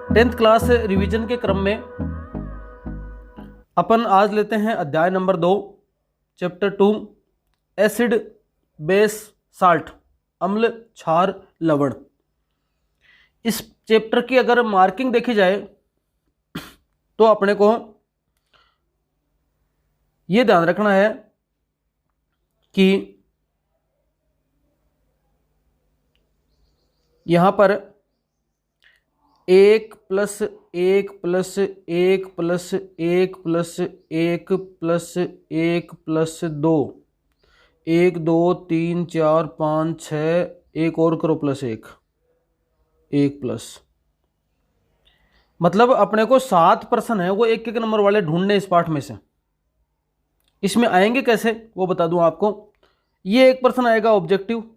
10th class revision के क्रम में अपन आज लेते हैं अध्याय number 2 chapter 2 acid base salt अम्ल क्षार लवण। इस चैप्टर की अगर मार्किंग देखी जाए तो अपने को ये ध्यान रखना है कि यहां पर 1 + 1 + 1 + 1 + 1 + 1 + 2 1 2 3 4 5 6 एक और करो +1 1 प्लस, मतलब अपने को 7 प्रश्न है वो एक एक नंबर वाले ढूंढने इस पाठ में से। इसमें आएंगे कैसे वो बता दूं आपको। ये एक प्रश्न आएगा ऑब्जेक्टिव,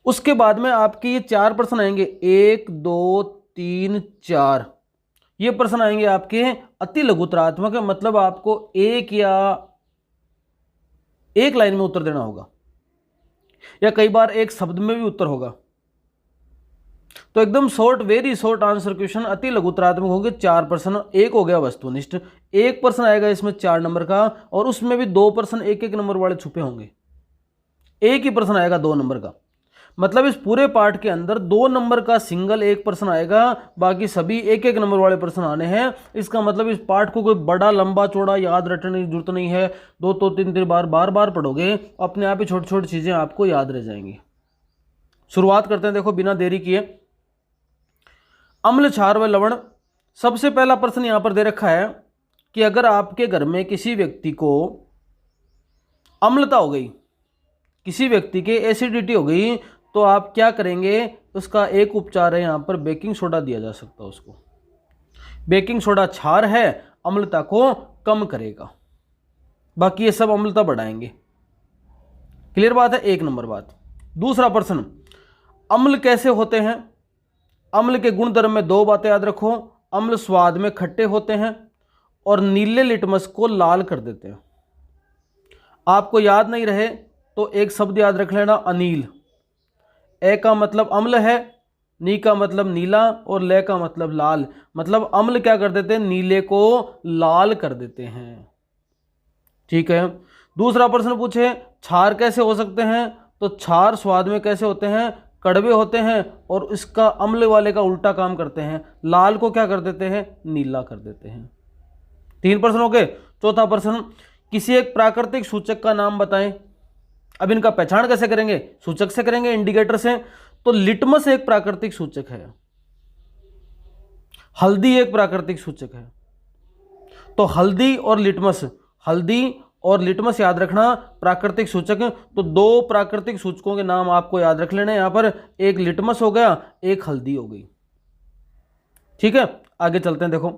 उसके बाद में आपके ये 4 प्रश्न आएंगे 1 2 3 4। ये प्रश्न आएंगे आपके अति लघुतरात्मक, मतलब आपको एक या एक लाइन में उत्तर देना होगा या कई बार एक शब्द में भी उत्तर होगा। तो एकदम short, very short answer question, अति लघुतरात्मक होंगे। 4 प्रश्न, एक हो गया वस्तुनिष्ठ, एक प्रश्न आएगा इसमें 4 नंबर का और उसमें भी 2 प्रश्न एक एक नंबर वाले छुपे होंगे। एक ही प्रश्न आएगा 2 नंबर का, मतलब इस पूरे पार्ट के अंदर 2 नंबर का सिंगल एक प्रश्न आएगा, बाकी सभी एक एक नंबर वाले प्रश्न आने हैं। इसका मतलब इस पार्ट को कोई बड़ा लंबा चौड़ा याद रटने की जरूरत नहीं है। 2 3 बार बार पढ़ोगे अपने आप ही छोटी छोटी चीजें आपको याद रह जाएंगी। शुरुआत करते हैं, देखो बिना देरी किए। अम्ल क्षार व लवण। सबसे पहला प्रश्न यहां पर दे रखा है कि अगर आपके घर में किसी व्यक्ति को अम्लता हो गई, किसी व्यक्ति के एसिडिटी हो गई, तो आप क्या करेंगे। उसका एक उपचार है, यहां पर बेकिंग सोडा दिया जा सकता है उसको। बेकिंग सोडा क्षार है, अम्लता को कम करेगा, बाकी ये सब अम्लता बढ़ाएंगे। क्लियर बात है, 1 नंबर बात। दूसरा प्रश्न, अम्ल कैसे होते हैं। अम्ल के गुणधर्म में 2 बातें याद रखो। अम्ल स्वाद में खट्टे होते हैं और नीले लिटमस को लाल कर देते हैं। आपको याद नहीं रहे तो एक शब्द याद रख लेना, अनील। ए का मतलब अम्ल है, नी का मतलब नीला और ले का मतलब लाल। मतलब अम्ल क्या कर देते हैं, नीले को लाल कर देते हैं। ठीक है। दूसरा प्रश्न पूछे, क्षार कैसे हो सकते हैं। तो क्षार स्वाद में कैसे होते हैं, कड़वे होते हैं और इसका अम्ल वाले का उल्टा काम करते हैं। लाल को क्या कर देते हैं, नीला कर देते हैं। 3 प्रश्न हो गए। चौथा प्रश्न, किसी एक प्राकृतिक सूचक का नाम बताएं। अब इनका पहचान कैसे करेंगे, सूचक से करेंगे, इंडिकेटर से। तो लिटमस एक प्राकृतिक सूचक है, हल्दी एक प्राकृतिक सूचक है। तो हल्दी और लिटमस, हल्दी और लिटमस याद रखना प्राकृतिक सूचक। तो 2 प्राकृतिक सूचकों के नाम आपको याद रख लेने यहां पर, एक लिटमस हो गया, एक हल्दी हो गई। ठीक है, आगे चलते हैं। देखो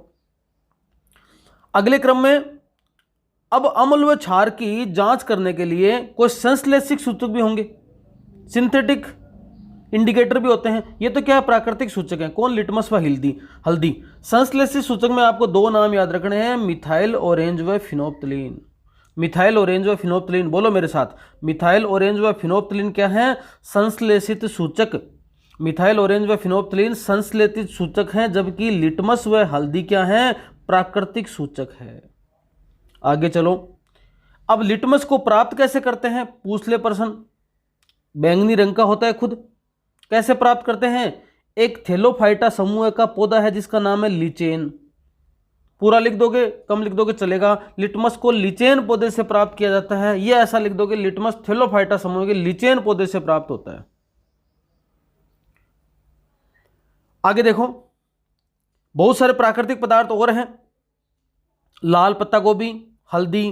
अगले क्रम में, अब अम्ल व क्षार की जांच करने के लिए कोई संश्लेषित सूचक भी होंगे, सिंथेटिक इंडिकेटर भी होते हैं। ये तो क्या है, प्राकृतिक सूचक है। कौन, लिटमस व हल्दी। संश्लेषित सूचक में आपको 2 नाम याद रखने हैं, मिथाइल ऑरेंज व फिनोप्थलीन। मिथाइल ऑरेंज व फिनोप्थलीन, बोलो मेरे साथ, मिथाइल ऑरेंज व फिनोप्थलीन क्या है, संश्लेषित सूचक। मिथाइल ऑरेंज व फिनोप्थलीन संश्लेषित सूचक हैं, जबकि लिटमस व हल्दी क्या है, प्राकृतिक सूचक है। आगे चलो। अब लिटमस को प्राप्त कैसे करते हैं, पूछ ले प्रश्न। बैंगनी रंग का होता है खुद, कैसे प्राप्त करते हैं। एक थैलोफाइटा समूह का पौधा है जिसका नाम है लीचेन। पूरा लिख दोगे, कम लिख दोगे चलेगा। लिटमस को लीचेन पौधे से प्राप्त किया जाता है, ये ऐसा लिख दोगे, लिटमस थैलोफाइटा समूह के लीचेन पौधे से प्राप्त होता है। आगे देखो, बहुत सारे प्राकृतिक पदार्थ और हैं। लाल पत्ता गोभी, हल्दी,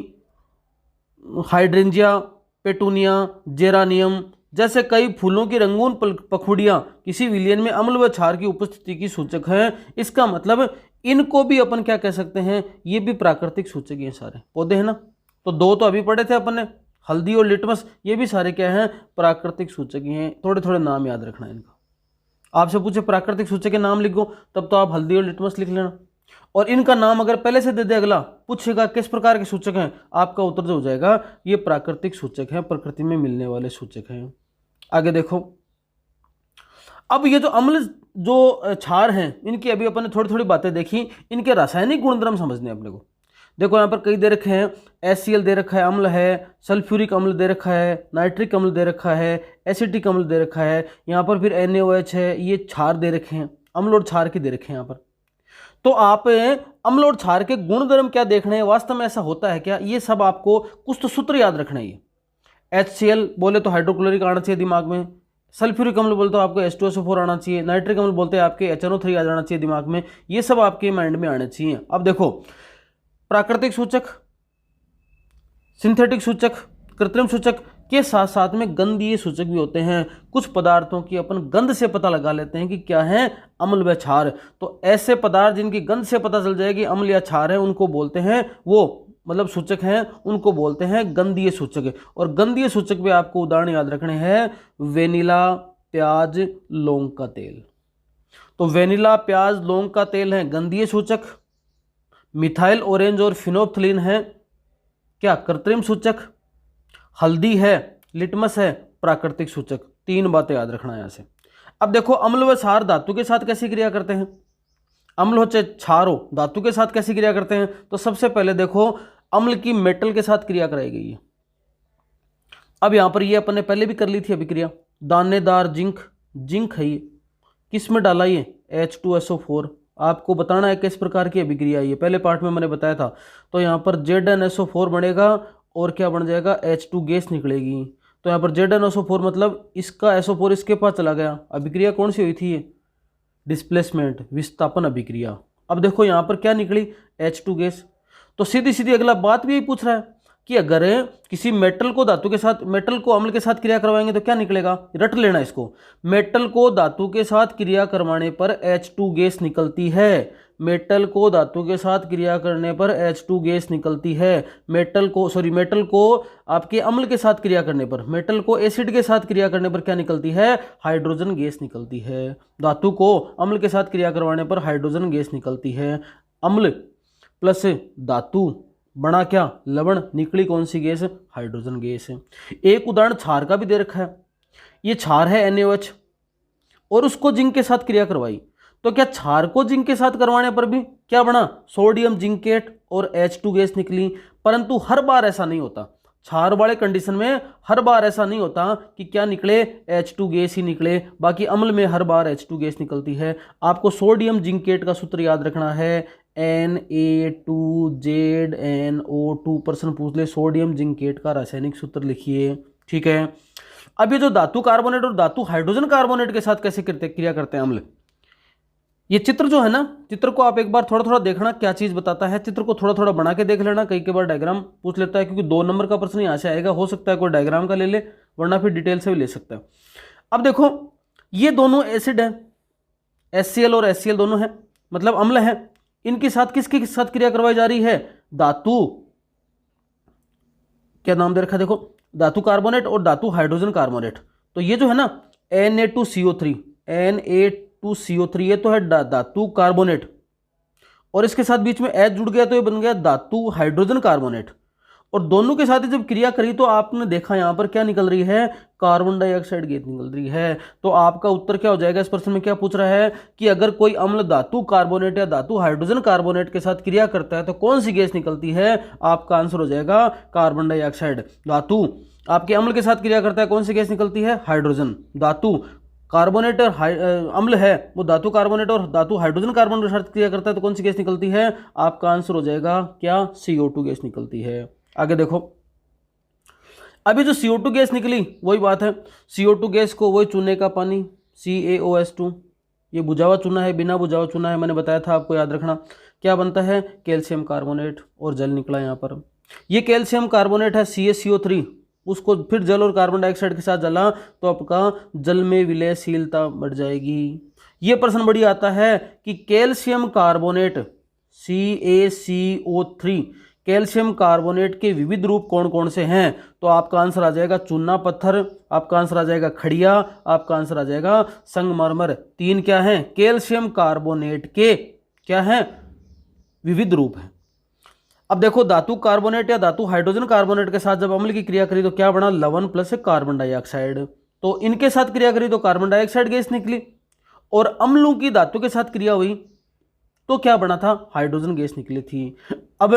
हाइड्रेंजिया, पेटूनिया, जेरानियम जैसे कई फूलों की रंगून पखुड़ियां किसी विलयन में अम्ल व क्षार की उपस्थिति की सूचक हैं। इसका मतलब इनको भी अपन क्या कह सकते हैं, ये भी प्राकृतिक सूचक हैं, सारे पौधे हैं ना। तो 2 तो अभी पढ़े थे अपन ने, हल्दी और लिटमस, ये भी सारे क्या हैं, प्राकृतिक सूचक ही हैं। थोड़े थोड़े नाम याद रखना है इनका। आपसे पूछे प्राकृतिक सूचक के नाम लिखो, तब तो आप हल्दी और लिटमस लिख लेना। और इनका नाम अगर पहले से दे दे, अगला पूछेगा किस प्रकार के सूचक हैं, आपका उत्तर जो हो जाएगा ये प्राकृतिक सूचक हैं, प्रकृति में मिलने वाले सूचक हैं। आगे देखो, अब ये जो अम्ल जो क्षार हैं इनकी अभी अपन ने थोड़ी थोड़ी बातें देखी, इनके रासायनिक गुणधर्म समझने अपने को। देखो यहाँ पर कई दे रखे हैं, HCl दे रखा है, अम्ल है, सल्फ्यूरिक अम्ल दे रखा है, नाइट्रिक अम्ल दे रखा है, एसिटिक अम्ल दे रखा है, यहाँ पर फिर NaOH है, ये क्षार दे रखे हैं, अम्ल और क्षार के दे रखे हैं यहाँ पर। तो आप अम्ल और क्षार के गुणधर्म क्या देखने हैं, वास्तव में ऐसा होता है क्या, ये सब आपको कुछ तो सूत्र याद रखना है। HCl बोले तो हाइड्रोक्लोरिक आना चाहिए दिमाग में, सल्फ्यूरिक अम्ल बोलते हो आपको H2SO4 आना चाहिए, नाइट्रिक अम्ल बोलते हैं आपके HNO3 आ जाना चाहिए दिमाग में, ये सब आपके माइंड में आने चाहिए। अब देखो, प्राकृतिक सूचक, सिंथेटिक सूचक, कृत्रिम सूचक के साथ साथ में गंधीय सूचक भी होते हैं। कुछ पदार्थों की अपन गंध से पता लगा लेते हैं कि क्या है, अम्ल व क्षार। तो ऐसे पदार्थ जिनकी गंध से पता चल जाएगी अम्ल या क्षार है, उनको बोलते हैं, वो मतलब सूचक हैं, उनको बोलते हैं गंधीय सूचक। और गंधीय सूचक में आपको उदाहरण याद रखने हैं, वेनिला, प्याज, लौंग का तेल। तो वेनिला, प्याज, लौंग का तेल है गंधीय सूचक, मिथाइल ऑरेंज और फिनोफ्थलीन है क्या, कृत्रिम सूचक, हल्दी है, लिटमस है, प्राकृतिक सूचक। 3 बातें याद रखना है यहां से। अब देखो, अम्ल व क्षार धातु के साथ कैसी क्रिया करते हैं, अम्ल हो चाहे क्षार हो, धातु के साथ कैसी क्रिया करते हैं। तो सबसे पहले देखो, अम्ल की मेटल के साथ क्रिया कराई गई है। अब यहां पर ये अपन ने पहले भी कर ली थी अभिक्रिया, दानेदार जिंक, जिंक है ये, किस में डाला ये, H2SO4। आपको बताना है किस प्रकार की अभिक्रिया है ये, पहले पार्ट में मैंने बताया था। तो यहाँ पर ZnSO4 बनेगा और क्या बन जाएगा, H2 गैस निकलेगी। तो यहाँ पर ZnSO4 मतलब इसका SO4 इसके पास चला गया। अभिक्रिया कौन सी हुई थी ये, डिस्प्लेसमेंट, विस्थापन अभिक्रिया। अब देखो यहाँ पर क्या निकली, H2 गैस। तो सीधी सीधी अगला बात भी यही पूछ रहा है कि अगर किसी मेटल को धातु के साथ, मेटल को अम्ल के साथ क्रिया करवाएंगे तो क्या निकलेगा, रट लेना इसको। मेटल को धातु के साथ क्रिया करवाने पर H2 गैस निकलती है। मेटल को धातु के साथ क्रिया करने पर H2 गैस निकलती है। मेटल को आपके अम्ल के साथ क्रिया करने पर, मेटल को एसिड के साथ क्रिया करने पर क्या निकलती है, हाइड्रोजन गैस निकलती है। धातु को अम्ल के साथ क्रिया करवाने पर हाइड्रोजन गैस निकलती है। अम्ल प्लस धातु बना क्या, लवण, निकली कौन सी गैस, हाइड्रोजन गैस है। एक उदाहरण क्षार का भी दे रखा है, ये क्षार है NaOH और उसको जिंक के साथ क्रिया करवाई। तो क्या क्षार को जिंक के साथ करवाने पर भी क्या बना, सोडियम जिंकेट और H2 गैस निकली। परंतु हर बार ऐसा नहीं होता, क्षार वाले कंडीशन में हर बार ऐसा नहीं होता कि क्या निकले, H2 गैस ही निकले। बाकी अम्ल में हर बार H2 गैस निकलती है। आपको सोडियम जिंकेट का सूत्र याद रखना है, Na2ZnO2। पर्सन पूछ ले सोडियम जिंकेट का रासायनिक सूत्र लिखिए, ठीक है। अब ये जो धातु कार्बोनेट और धातु हाइड्रोजन कार्बोनेट के साथ कैसे क्रिया करते हैं अम्ल, ये चित्र जो है ना, चित्र को आप एक बार थोड़ा थोड़ा देखना क्या चीज बताता है। चित्र को थोड़ा थोड़ा बना के देख लेना, कई बार डायग्राम पूछ लेता है, क्योंकि 2 नंबर का प्रश्न यहाँ से आएगा। हो सकता है कोई डायग्राम का ले ले, वरना फिर डिटेल से भी ले सकता है। अब देखो, ये दोनों एसिड है, HCl और HCl दोनों है, मतलब अम्ल है। इनके साथ किसके साथ क्रिया करवाई जा रही है, धातु, क्या नाम दे रखा है देखो, धातु कार्बोनेट और धातु हाइड्रोजन कार्बोनेट। तो ये जो है ना Na2CO3, Na2CO3 ये तो है धातु कार्बोनेट, और इसके साथ बीच में H जुड़ गया तो ये बन गया धातु हाइड्रोजन कार्बोनेट। और दोनों के साथ जब क्रिया करी तो आपने देखा यहां पर क्या निकल रही है, कार्बन डाइऑक्साइड गैस निकल रही है। तो आपका उत्तर क्या हो जाएगा, इस प्रश्न में क्या पूछ रहा है कि अगर कोई अम्ल धातु कार्बोनेट या धातु हाइड्रोजन कार्बोनेट के साथ क्रिया करता है तो कौन सी गैस निकलती है, आपका आंसर हो जाएगा कार्बन डाइऑक्साइड। धातु आपके अम्ल के साथ क्रिया करता है, कौन सी गैस निकलती है, हाइड्रोजन। धातु कार्बोनेट और अम्ल है वो धातु कार्बोनेट और धातु हाइड्रोजन कार्बोनेट के साथ क्रिया करता है तो कौन सी गैस निकलती है, आपका आंसर हो जाएगा क्या, CO2 गैस निकलती है। आगे देखो, अभी जो CO2 गैस निकली वही बात है, CO2 गैस को वही चूने का पानी CaOH2, ये बुझा हुआ चूना है, बिना बुझा हुआ चूना है, मैंने बताया था आपको याद रखना। क्या बनता है, कैल्शियम कार्बोनेट और जल निकला यहाँ पर। ये कैल्शियम कार्बोनेट है CaCO3, उसको फिर जल और कार्बन डाइऑक्साइड के साथ जला तो आपका जल में विलयशीलता बढ़ जाएगी। ये प्रश्न बड़ी आता है कि calcium carbonate CaCO3, calcium carbonate के विविध रूप कौन कौन से हैं, तो आपका आंसर आ जाएगा चूना पत्थर, आपका आंसर आ जाएगा खड़िया, आपका आंसर आ जाएगा संगमरमर। 3 क्या हैं, कैल्शियम कार्बोनेट के क्या हैं, विविध रूप हैं। अब देखो, धातु कार्बोनेट या धातु हाइड्रोजन कार्बोनेट के साथ जब अम्ल की क्रिया करी तो क्या बना, लवण प्लस कार्बन डाइऑक्साइड। तो इनके साथ क्रिया करी तो कार्बन डाइऑक्साइड गैस निकली, और अम्लों की धातु के साथ क्रिया हुई तो क्या बना था, हाइड्रोजन गैस निकली थी। अब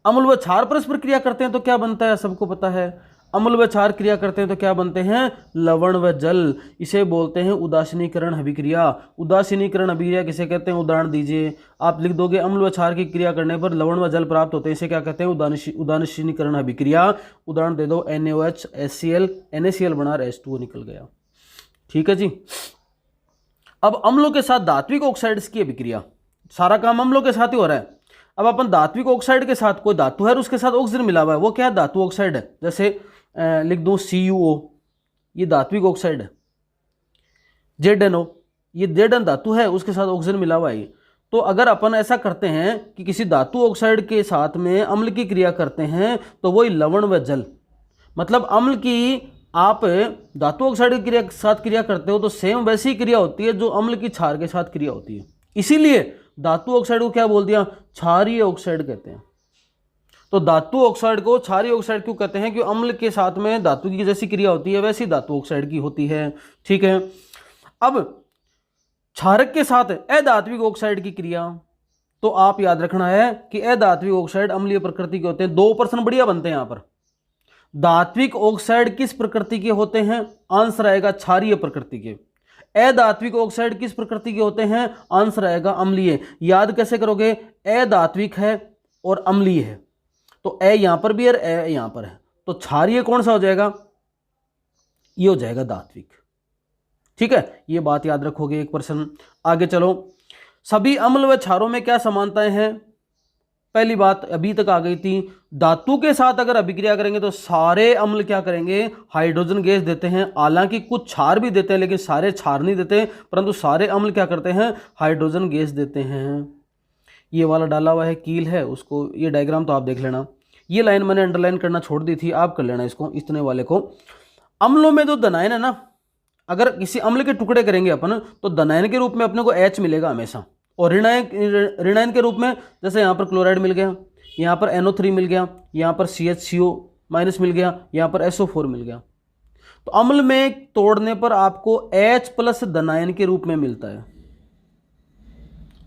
अम्ल व क्षार परस्पर क्रिया करते हैं तो क्या बनता है, सबको पता है। अम्ल व क्षार क्रिया करते हैं तो क्या बनते हैं, लवण व जल। इसे बोलते हैं उदासीनीकरण अभिक्रिया। उदासीनीकरण अभिक्रिया किसे कहते हैं, उदाहरण दीजिए। आप लिख दोगे अम्ल व क्षार की क्रिया करने पर लवण व जल प्राप्त होते हैं, इसे क्या कहते हैं, उदासीनीकरण अभिक्रिया। उदाहरण दे दो NaOH HCl, NaCl बना H2O निकल गया। ठीक है जी। अब अम्लों के साथ धात्विक ऑक्साइड्स की अभिक्रिया, सारा काम अम्लों के साथ ही हो रहा है। अब अपन धात्विक ऑक्साइड के साथ, कोई धातु है और उसके साथ ऑक्सीजन मिला हुआ है, वो क्या है, धातु ऑक्साइड है। जैसे लिख दूं CuO, ये धात्विक ऑक्साइड है। ZnO, ये Zn धातु है, उसके साथ ऑक्सीजन मिला हुआ है। तो अगर अपन ऐसा करते हैं कि किसी धातु ऑक्साइड के साथ में अम्ल की क्रिया करते हैं तो वही लवण व जल, मतलब अम्ल की आप धातु ऑक्साइड की क्रिया के साथ क्रिया करते हो तो सेम वैसी क्रिया होती है जो अम्ल की क्षार के साथ क्रिया होती है। इसीलिए धातु ऑक्साइड को क्या बोल दिया, क्षारीय ऑक्साइड कहते हैं। तो धातु ऑक्साइड को क्षारीय ऑक्साइड क्यों कहते हैं, क्योंकि अम्ल के साथ में धातु की जैसी क्रिया होती है वैसी धातु ऑक्साइड की होती है। ठीक है। अब क्षारक के साथ अधात्विक ऑक्साइड की क्रिया, तो आप याद रखना है कि अधात्विक ऑक्साइड अम्लीय प्रकृति के होते हैं। 2% बढ़िया बनते हैं यहां पर। धात्विक ऑक्साइड किस प्रकृति के होते हैं, आंसर आएगा क्षारीय प्रकृति के। अधात्विक ऑक्साइड किस प्रकृति के होते हैं, आंसर आएगा अम्लीय। याद कैसे करोगे, अधात्विक है और अम्लीय है, तो ए यहां पर भी है, ए यहां पर है, तो क्षारीय कौन सा हो जाएगा, ये हो जाएगा धात्विक। ठीक है, ये बात याद रखोगे 1%। आगे चलो, सभी अम्ल व क्षारों में क्या समानताएं हैं। पहली बात अभी तक आ गई थी, धातु के साथ अगर अभिक्रिया करेंगे तो सारे अम्ल क्या करेंगे, हाइड्रोजन गैस देते हैं। हालांकि कुछ क्षार भी देते हैं लेकिन सारे क्षार नहीं देते, परंतु सारे अम्ल क्या करते हैं, हाइड्रोजन गैस देते हैं। ये वाला डाला हुआ है कील है, उसको ये डायग्राम तो आप देख लेना। ये लाइन मैंने अंडरलाइन करना छोड़ दी थी, आप कर लेना इसको, इतने वाले को। अम्लों में जो धनायन है ना, अगर किसी अम्ल के टुकड़े करेंगे अपन तो धनायन के रूप में अपने को H मिलेगा हमेशा, और ऋणायन के रूप में जैसे यहाँ पर क्लोराइड मिल गया, यहाँ पर NO3 मिल गया, यहाँ पर CHCO माइनस मिल गया, यहाँ पर SO4 मिल गया। तो अम्ल में तोड़ने पर आपको H+ धनायन के रूप में मिलता है।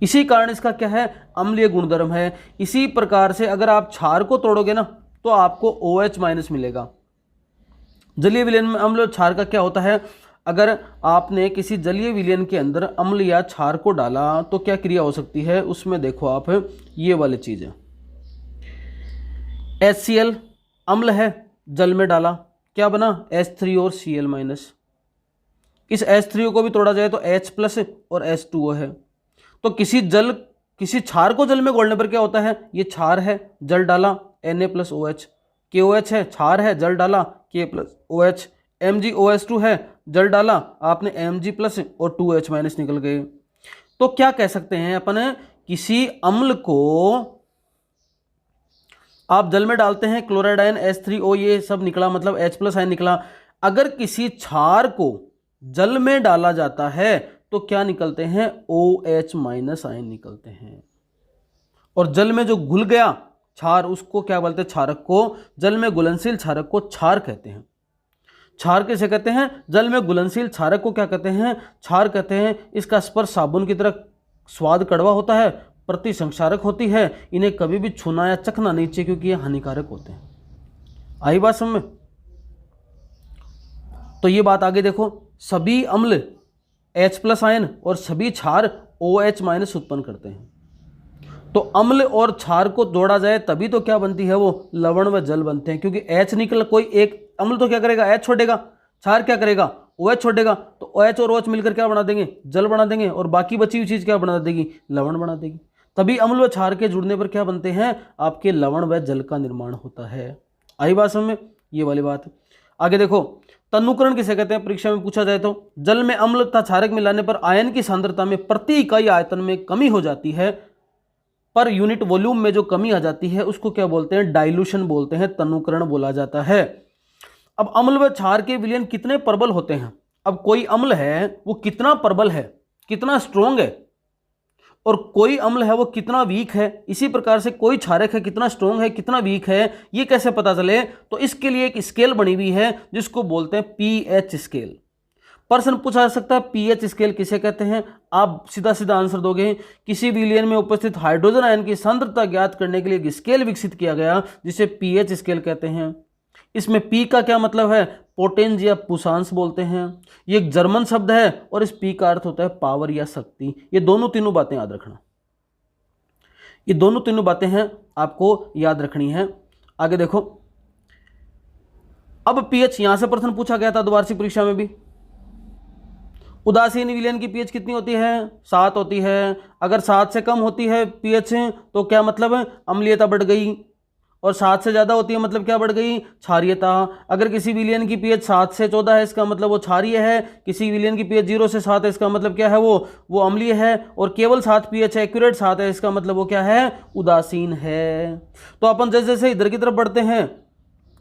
इसी कारण इसका क्या है, अम्लीय गुणधर्म है। इसी प्रकार से अगर आप क्षार को तोड़ोगे ना तो आपको OH- मिलेगा। जलीय विलयन में अम्ल और क्षार का क्या होता है, अगर आपने किसी जलीय विलयन के अंदर अम्ल या क्षार को डाला तो क्या क्रिया हो सकती है, उसमें देखो आप ये वाली चीज है। HCl अम्ल है, जल में डाला, क्या बना, H3 और Cl-। इस H3O को भी तोड़ा जाए तो H+ और H2O है। तो किसी क्षार को जल में घोलने पर क्या होता है, ये क्षार है, जल डाला, Na+OH, KOH है, क्षार है, जल डाला, K+OH, MgOH2 है, जल डाला, आपने Mg+ और 2H- निकल गए। तो क्या कह सकते हैं अपन, किसी अम्ल को आप जल में डालते हैं, क्लोराइड आयन H3O ये सब निकला, मतलब H+ आयन निकला। अगर किसी क्षार को जल में डाला जाता है तो क्या निकलते हैं, OH- आयन निकलते हैं। और जल में जो घुल गया क्षार, उसको क्या बोलते हैं, क्षारक को, जल में घुलनशील क्षारक को क्षार कहते हैं। क्षार किसे कहते हैं, जल में घुलनशील क्षारक को क्या कहते हैं, क्षार कहते हैं। इसका स्पर्श साबुन की तरह स्वाद कड़वा होता है, प्रति संक्षारक होती है, इन्हें कभी भी छूना या चखना नहीं चाहिए क्योंकि ये हानिकारक होते हैं। आई बात समझ में। तो ये बात आगे देखो, सभी अम्ल H+ आयन और सभी क्षार OH- उत्पन्न करते हैं। तो अम्ल और क्षार को जोड़ा जाए तभी तो क्या बनती है, वो लवण व जल बनते हैं। क्योंकि H निकल, कोई एक अम्ल तो क्या करेगा, H छोड़ेगा, क्षार क्या करेगा, OH छोड़ेगा, तो OH और OH मिलकर क्या बना देंगे, जल बना देंगे, और बाकी बची हुई चीज क्या बना देगी, लवण बना देगी। तभी अम्ल व क्षार के जुड़ने पर क्या बनते हैं, आपके लवण व जल का निर्माण होता है। आई बात समझ में, ये वाली बात। आगे देखो, तन्नुकरण किसे कहते हैं, परीक्षा में पूछा जाए तो, जल में अम्ल तथा क्षारक मिलाने पर आयन की सांद्रता में प्रति इकाई आयतन में कमी हो जाती है, पर यूनिट वॉल्यूम में जो कमी आ जाती है उसको क्या बोलते हैं, डाइल्यूशन बोलते हैं, तन्नुकरण बोला जाता है। अब अम्ल व क्षार के विलयन कितने प्रबल होते हैं। अब कोई अम्ल है वो कितना प्रबल है, कितना स्ट्रोंग है, और कोई अम्ल है वो कितना वीक है। इसी प्रकार से कोई क्षारक है कितना स्ट्रोंग है, कितना वीक है, ये कैसे पता चले, तो इसके लिए एक स्केल बनी हुई है जिसको बोलते हैं pH स्केल। प्रश्न पूछा जा सकता है पीएच स्केल किसे कहते हैं। आप सीधा सीधा आंसर दोगे, किसी विलयन में उपस्थित हाइड्रोजन आयन की सांद्रता ज्ञात करने के लिए एक स्केल विकसित किया गया जिसे पीएच स्केल कहते हैं। इसमें पी का क्या मतलब है, पोटेंज या पुषांश बोलते हैं। ये एक जर्मन शब्द है और इस पी का अर्थ होता है पावर या शक्ति। ये दोनों तीनों बातें याद रखना, ये दोनों तीनों बातें हैं आपको याद रखनी है। आगे देखो, अब पीएच यहां से प्रश्न पूछा गया था द्विवार्षिक परीक्षा में भी। उदासीन विलयन की पीएच कितनी होती है, 7 होती है। अगर 7 से कम होती है पीएच तो क्या मतलब है, अम्लीयता बढ़ गई, और 7 से ज़्यादा होती है मतलब क्या बढ़ गई, क्षारीयता। अगर किसी विलयन की पीएच 7 से 14 है इसका मतलब वो क्षारीय है, किसी विलयन की पीएच 0 से 7 है इसका मतलब क्या है, वो अम्लीय है, और केवल 7 पीएच है, एक्यूरेट 7 है, इसका मतलब वो क्या है, उदासीन है। तो अपन जैसे जैसे इधर की तरफ बढ़ते हैं,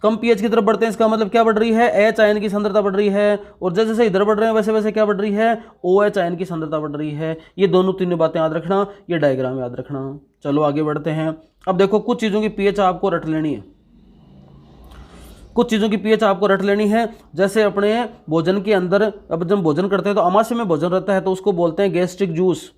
कम पीएच की तरफ बढ़ते हैं, इसका मतलब क्या बढ़ रही है, एच आयन की सांद्रता बढ़ रही है, और जैसे जैसे इधर बढ़ रहे हैं वैसे वैसे क्या बढ़ रही है, ओ एच आयन की सांद्रता बढ़ रही है। ये दोनों तीनों बातें याद रखना, ये डायग्राम याद रखना। चलो आगे बढ़ते हैं। अब देखो कुछ चीज़ों की पीएच आपको रट लेनी है, कुछ चीज़ों की पीएच आपको रट लेनी है। जैसे अपने भोजन के अंदर, अब जब भोजन करते हैं तो अमाशय में भोजन रहता है तो उसको बोलते हैं गैस्ट्रिक जूस।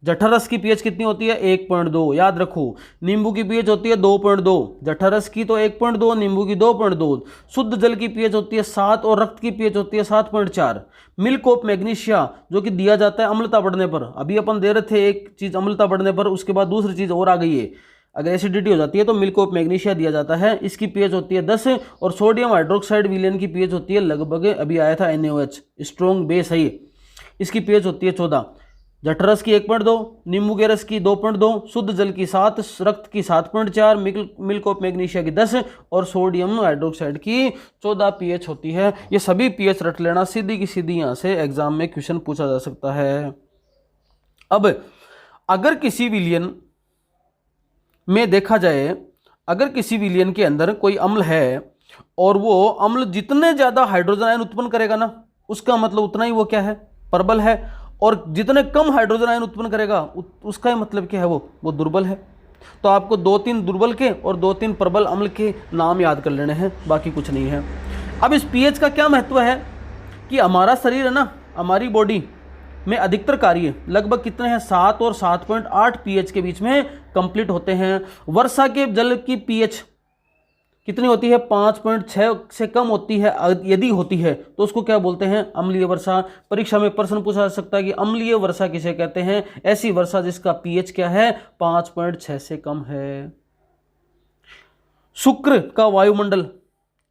जठरस की पीएच कितनी होती है, 1.2, याद रखो। नींबू की पीएच होती है 2.2, जठरस की तो 1.2, नींबू की 2.2। शुद्ध जल की पीएच होती है 7 और रक्त की पीएच होती है 7.4। मिल्क ऑफ मैग्नीशिया जो कि दिया जाता है अम्लता बढ़ने पर, अभी अपन दे रहे थे एक चीज़ अम्लता बढ़ने पर, उसके बाद दूसरी चीज़ और आ गई है, अगर एसिडिटी हो जाती है तो मिल्क ऑफ मैग्नीशिया दिया जाता है, इसकी पीएच होती है 10। और सोडियम हाइड्रोक्साइड विलयन की पीएच होती है लगभग, अभी आया था NaOH, स्ट्रॉन्ग बेस है ये, इसकी पीएच होती है 14। जठरस की 1.2, नींबू के रस की 2.2, शुद्ध जल की 7, रक्त की 7.4, मिल्क ऑफ मैग्नीशिया की 10 और सोडियम हाइड्रोक्साइड की 14 पीएच होती है। ये सभी पीएच रट लेना, सीधी की सीधी यहाँ से एग्जाम में क्वेश्चन पूछा जा सकता है। अब अगर किसी विलयन में देखा जाए, अगर किसी विलयन के अंदर कोई अम्ल है और वो अम्ल जितने ज़्यादा हाइड्रोजन आयन उत्पन्न करेगा ना, उसका मतलब उतना ही वो क्या है, प्रबल है, और जितने कम हाइड्रोजन आयन उत्पन्न करेगा उसका मतलब क्या है, वो दुर्बल है। तो आपको 2-3 दुर्बल के और 2-3 प्रबल अम्ल के नाम याद कर लेने हैं, बाकी कुछ नहीं है। अब इस पीएच का क्या महत्व है कि हमारा शरीर है ना, हमारी बॉडी में अधिकतर कार्य लगभग कितने हैं, 7 और 7.8 पीएच के बीच में कंप्लीट होते हैं। वर्षा के जल की पीएच कितनी होती है, 5.6 से कम होती है। यदि होती है तो उसको क्या बोलते हैं, अम्लीय वर्षा। परीक्षा में प्रश्न पूछा जा सकता है कि अम्लीय वर्षा किसे कहते हैं, ऐसी वर्षा जिसका पीएच क्या है, 5.6 से कम है। शुक्र का वायुमंडल,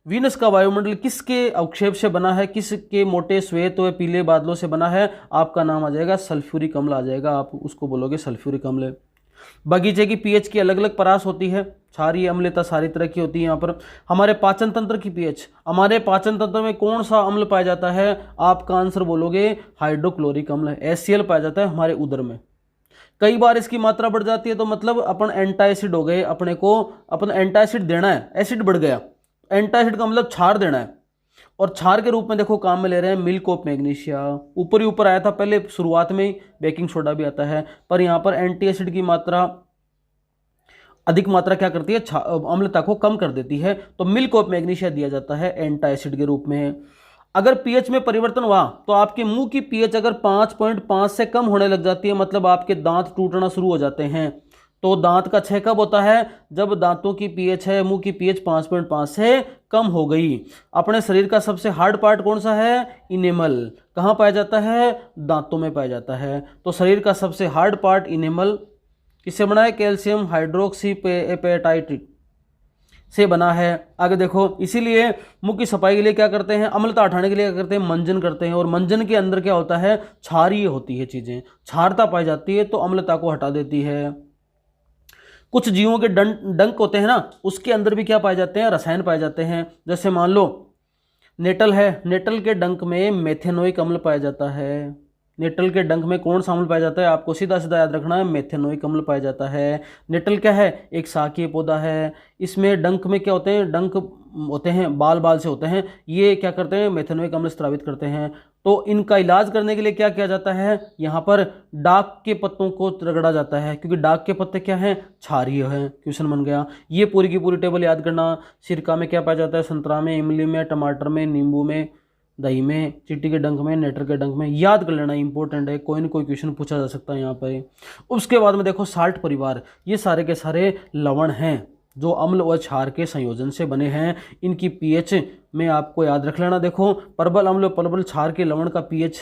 वीनस का वायुमंडल किसके अवक्षेप से बना है, किसके मोटे श्वेत व पीले बादलों से बना है, आपका नाम आ जाएगा सल्फ्यूरिक अम्ल आ जाएगा, आप उसको बोलोगे सल्फ्यूरिक अम्ल। बगीचे की पीएच की अलग अलग परास होती है, क्षारीय अम्लता सारी तरह की होती है। यहाँ पर हमारे पाचन तंत्र की पीएच, हमारे पाचन तंत्र में कौन सा अम्ल पाया जाता है, आपका आंसर बोलोगे हाइड्रोक्लोरिक अम्ल, HCl पाया जाता है हमारे उदर में। कई बार इसकी मात्रा बढ़ जाती है तो मतलब अपन एंटासिड हो गए, अपने को अपन एंटासिड देना है, एसिड बढ़ गया, एंटासिड का मतलब क्षार देना है, और क्षार के रूप में देखो काम में ले रहे हैं मिल्क ऑफ मैग्नीशिया। ऊपर ही ऊपर आया था पहले शुरुआत में ही, बेकिंग सोडा भी आता है, पर यहाँ पर एंटी एसिड की मात्रा, अधिक मात्रा क्या करती है, अम्लता को कम कर देती है, तो मिल्क ऑफ मैग्नीशिया दिया जाता है एंटा एसिड के रूप में। अगर पीएच में परिवर्तन हुआ तो आपके मुंह की पीएच अगर 5.5 से कम होने लग जाती है, मतलब आपके दांत टूटना शुरू हो जाते हैं। तो दांत का क्षय कब होता है, जब दांतों की पीएच है, मुंह की पीएच 5.5 से कम हो गई। अपने शरीर का सबसे हार्ड पार्ट कौन सा है, इनेमल, कहाँ पाया जाता है, दांतों में पाया जाता है। तो शरीर का सबसे हार्ड पार्ट इनेमल किससे बना है, कैल्शियम हाइड्रोक्सी एपेटाइट से बना है। आगे देखो, इसीलिए मुंह की सफाई के लिए क्या करते हैं, अम्लता हटाने के लिए क्या करते हैं, मंजन करते हैं, और मंजन के अंदर क्या होता है, क्षारीय होती है चीज़ें, क्षारता पाई जाती है तो अम्लता को हटा देती है। कुछ जीवों के डंक होते हैं ना, उसके अंदर भी क्या पाए जाते हैं, रसायन पाए जाते हैं। जैसे मान लो नेटल है, नेटल के डंक में मेथेनोइक अम्ल पाया जाता है। नेटल के डंक में कौन सा अम्ल पाया जाता है, आपको सीधा सीधा याद रखना है, मेथेनोइक अम्ल पाया जाता है। नेटल क्या है, एक शाकीय पौधा है, इसमें डंक में क्या होते हैं, डंक होते हैं, बाल बाल से होते हैं, ये क्या करते हैं, मेथेनोइक अम्ल स्रावित करते हैं। तो इनका इलाज करने के लिए क्या किया जाता है, यहाँ पर डाक के पत्तों को रगड़ा जाता है, क्योंकि डाक के पत्ते क्या हैं, क्षारीय हैं। क्वेश्चन बन गया। ये पूरी की पूरी टेबल याद करना। सिरका में क्या पाया जाता है, संतरा में, इमली में, टमाटर में, नींबू में, दही में, चींटी के डंक में, नेटर के डंक में, याद कर लेना, इंपॉर्टेंट है, कोई ना कोई क्वेश्चन पूछा जा सकता है यहाँ पर। उसके बाद में देखो साल्ट परिवार, ये सारे के सारे लवण हैं जो अम्ल व क्षार के संयोजन से बने हैं। इनकी पीएच में आपको याद रख लेना। देखो प्रबल अम्ल व प्रबल क्षार के लवण का पीएच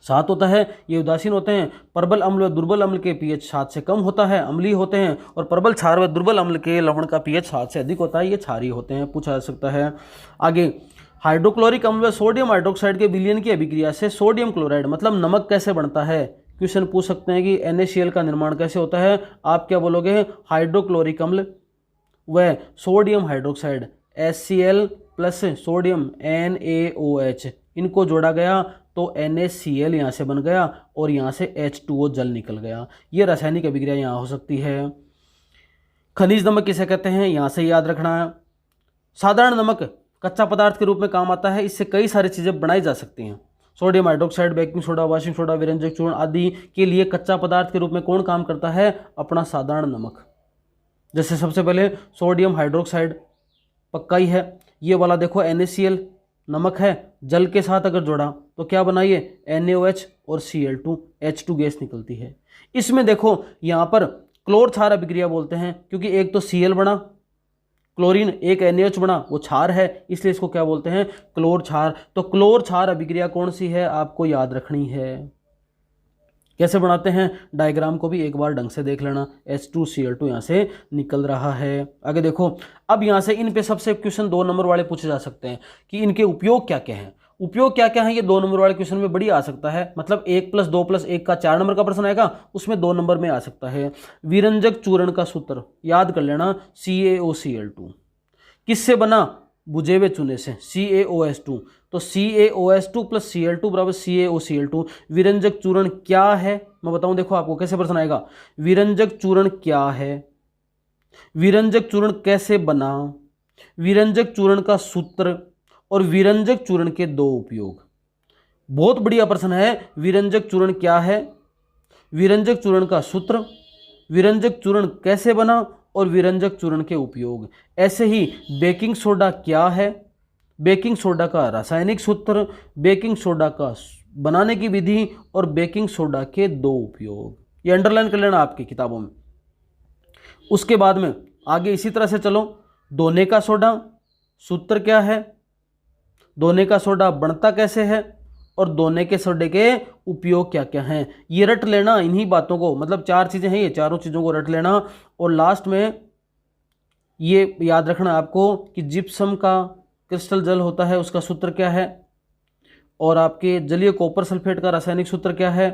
7 होता है, ये उदासीन होते हैं। प्रबल अम्ल व दुर्बल अम्ल के पीएच 7 से कम होता है, अम्लीय होते हैं। और प्रबल क्षार व दुर्बल अम्ल के लवण का पीएच 7 से अधिक होता है, ये क्षारीय होते हैं, पूछा जा सकता है। आगे हाइड्रोक्लोरिक अम्ल व सोडियम हाइड्रोक्साइड के विलयन की अभिक्रिया से सोडियम क्लोराइड मतलब नमक कैसे बनता है। क्वेश्चन पूछ सकते हैं कि NaCl का निर्माण कैसे होता है। आप क्या बोलोगे, हाइड्रोक्लोरिक अम्ल व sodium hydroxide HCl plus sodium NaOH, इनको जोड़ा गया तो NaCl यहाँ से बन गया और यहाँ से H2O जल निकल गया। ये रासायनिक अभिक्रिया यहाँ हो सकती है। खनिज नमक किसे कहते हैं, यहाँ से याद रखना है। साधारण नमक कच्चा पदार्थ के रूप में काम आता है, इससे कई सारी चीज़ें बनाई जा सकती हैं। Sodium hydroxide, baking soda, washing soda, विरंजक चूर्ण आदि के लिए कच्चा पदार्थ के रूप में कौन काम करता है, अपना साधारण नमक। जैसे सबसे पहले सोडियम हाइड्रोक्साइड पक्का ही है, ये वाला देखो NaCl नमक है, जल के साथ अगर जोड़ा तो क्या बनाइए NaOH और Cl2 H2 गैस निकलती है। इसमें देखो यहाँ पर क्लोर क्षार अभिक्रिया बोलते हैं, क्योंकि एक तो Cl बना क्लोरीन, एक NaOH बना, वो क्षार है, इसलिए इसको क्या बोलते हैं, क्लोर क्षार। तो क्लोर क्षार अभिक्रिया कौन सी है, आपको याद रखनी है। कैसे बनाते हैं, डायग्राम को भी एक बार ढंग से देख लेना। H2Cl2 यहाँ से निकल रहा है। आगे देखो, अब यहाँ से इन पे सबसे क्वेश्चन 2 नंबर वाले पूछे जा सकते हैं कि इनके उपयोग क्या क्या हैं। उपयोग क्या क्या है, ये 2 नंबर वाले क्वेश्चन में बड़ी आ सकता है। मतलब 1 + 2 + 1 का 4 नंबर का प्रश्न आएगा, उसमें 2 नंबर में आ सकता है। विरंजक चूर्ण का सूत्र याद कर लेना, CaOCl2 किससे बना, बुझे हुए चूने से, CaOH2। तो CaOH2 + Cl2 बराबर CaOCl2। विरंजक चूर्ण क्या है, मैं बताऊं, देखो आपको कैसे प्रश्न आएगा। विरंजक चूर्ण क्या है, विरंजक चूर्ण कैसे बना, विरंजक चूर्ण का सूत्र और विरंजक चूर्ण के 2 उपयोग। बहुत बढ़िया प्रश्न है। विरंजक चूर्ण क्या है, विरंजक चूर्ण का सूत्र, विरंजक चूर्ण कैसे बना और विरंजक चूर्ण के उपयोग। ऐसे ही बेकिंग सोडा क्या है, बेकिंग सोडा का रासायनिक सूत्र, बेकिंग सोडा का बनाने की विधि और बेकिंग सोडा के 2 उपयोग। ये अंडरलाइन कर लेना आपकी किताबों में। उसके बाद में आगे इसी तरह से चलो, दोने का सोडा सूत्र क्या है, दोने का सोडा बनता कैसे है और दोने के सोडे के उपयोग क्या क्या हैं, ये रट लेना इन्हीं बातों को। मतलब 4 चीज़ें हैं, ये चारों चीज़ों को रट लेना। और लास्ट में ये याद रखना आपको कि जिप्सम का क्रिस्टल जल होता है, उसका सूत्र क्या है, और आपके जलीय कॉपर सल्फेट का रासायनिक सूत्र क्या है,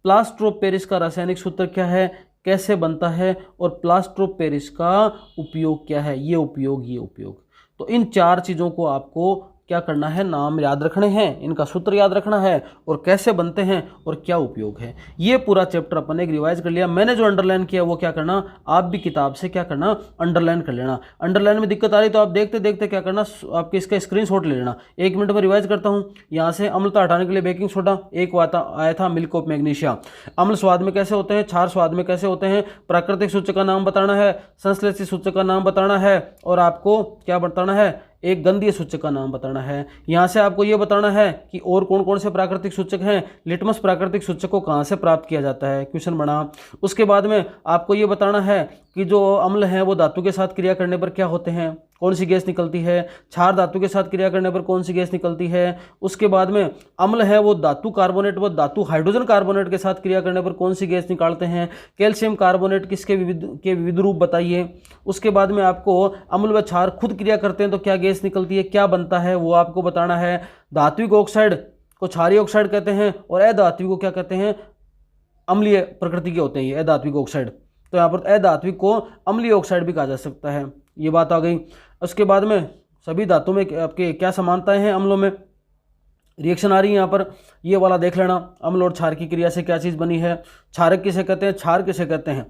प्लास्टर ऑफ पेरिस का रासायनिक सूत्र क्या है, कैसे बनता है, और प्लास्टर ऑफ पेरिस का उपयोग क्या है, ये उपयोग, ये उपयोग। तो इन 4 चीज़ों को आपको क्या करना है, नाम याद रखने हैं, इनका सूत्र याद रखना है और कैसे बनते हैं और क्या उपयोग है। ये पूरा चैप्टर अपन ने रिवाइज कर लिया। मैंने जो अंडरलाइन किया वो क्या करना, आप भी किताब से क्या करना, अंडरलाइन कर लेना। अंडरलाइन में दिक्कत आ रही तो आप देखते देखते क्या करना, आपके इसका स्क्रीनशॉट ले लेना। 1 मिनट में रिवाइज करता हूँ। यहाँ से अम्लता हटाने के लिए बेकिंग सोडा, एक आया था मिल्क ऑफ मैग्नीशिया। अम्ल स्वाद में कैसे होते हैं, क्षार स्वाद में कैसे होते हैं, प्राकृतिक सूचक का नाम बताना है, संश्लेषित सूचक का नाम बताना है, और आपको क्या बताना है, एक गंधीय सूचक का नाम बताना है। यहाँ से आपको ये बताना है कि और कौन कौन से प्राकृतिक सूचक हैं, लिटमस प्राकृतिक सूचक को कहाँ से प्राप्त किया जाता है, क्वेश्चन बना। उसके बाद में आपको ये बताना है कि जो अम्ल हैं वो धातु के साथ क्रिया करने पर क्या होते हैं, कौन सी गैस निकलती है, क्षार धातु के साथ क्रिया करने पर कौन सी गैस निकलती है। उसके बाद में अम्ल है वो धातु कार्बोनेट व धातु हाइड्रोजन कार्बोनेट के साथ क्रिया करने पर कौन सी गैस निकालते हैं, कैल्शियम कार्बोनेट किसके विविध रूप बताइए। उसके बाद में आपको अम्ल व क्षार खुद क्रिया करते हैं तो क्या गैस निकलती है, क्या बनता है, वो आपको बताना है। धात्विक ऑक्साइड को क्षारीय ऑक्साइड कहते हैं और अधात्विक को क्या कहते हैं, अम्लीय प्रकृति के होते हैं ये अधात्विक ऑक्साइड। तो यहाँ पर अधात्विक को अम्लीय ऑक्साइड भी कहा जा सकता है, ये बात आ गई। उसके बाद में सभी धातुओं में आपके क्या समानताएं हैं, अम्लों में रिएक्शन आ रही है यहाँ पर, ये वाला देख लेना। अम्ल और क्षार की क्रिया से क्या चीज़ बनी है, क्षारक किसे कहते हैं, क्षार किसे कहते हैं।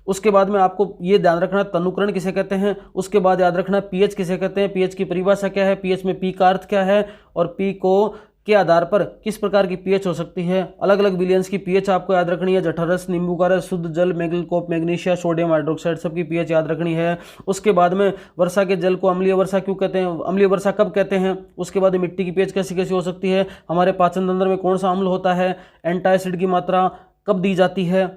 उसके बाद में आपको ये ध्यान रखना तनुकरण किसे कहते हैं। उसके बाद याद रखना पीएच किसे कहते हैं, पीएच की परिभाषा क्या है, पीएच में पी का अर्थ क्या है और पी को के आधार पर किस प्रकार की पीएच हो सकती है। अलग अलग विलियंस की पीएच आपको याद रखनी है। जठरस, नींबू का रस, शुद्ध जल, मैग्नीशियम, मैग्नीशिया, सोडियम हाइड्रोक्साइड, सबकी पीएच याद रखनी है। उसके बाद में वर्षा के जल को अम्लीय वर्षा क्यों कहते हैं, अम्लीय वर्षा कब कहते हैं। उसके बाद मिट्टी की पीएच कैसी कैसी हो सकती है। हमारे पाचन तंत्र में कौन सा अम्ल होता है। एंटासिड की मात्रा कब दी जाती है।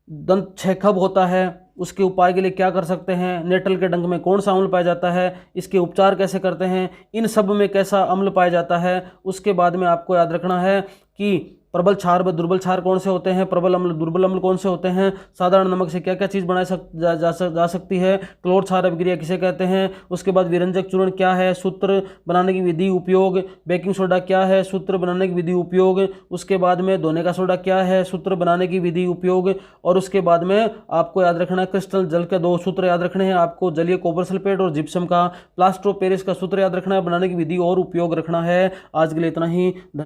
दंत क्षय कब होता है, उसके उपाय के लिए क्या कर सकते हैं। नेटल के डंक में कौन सा अम्ल पाया जाता है, इसके उपचार कैसे करते हैं, इन सब में कैसा अम्ल पाया जाता है। उसके बाद में आपको याद रखना है कि प्रबल क्षार व दुर्बल क्षार कौन से होते हैं, प्रबल अम्ल दुर्बल अम्ल कौन से होते हैं। साधारण नमक से क्या क्या चीज़ बनाई जा सकती है। क्लोर क्षार अभिक्रिया किसे कहते हैं। उसके बाद विरंजक चूर्ण क्या है, सूत्र बनाने की विधि उपयोग। बेकिंग सोडा क्या है, सूत्र बनाने की विधि उपयोग। उसके बाद में धोने का सोडा क्या है, सूत्र बनाने की विधि उपयोग। और उसके बाद में आपको याद रखना है क्रिस्टल जल के 2 सूत्र याद रखने हैं आपको, जलीय कॉपर सल्फेट और जिप्सम का। प्लास्टर ऑफ पेरिस का सूत्र याद रखना है, बनाने की विधि और उपयोग रखना है। आज के लिए इतना ही।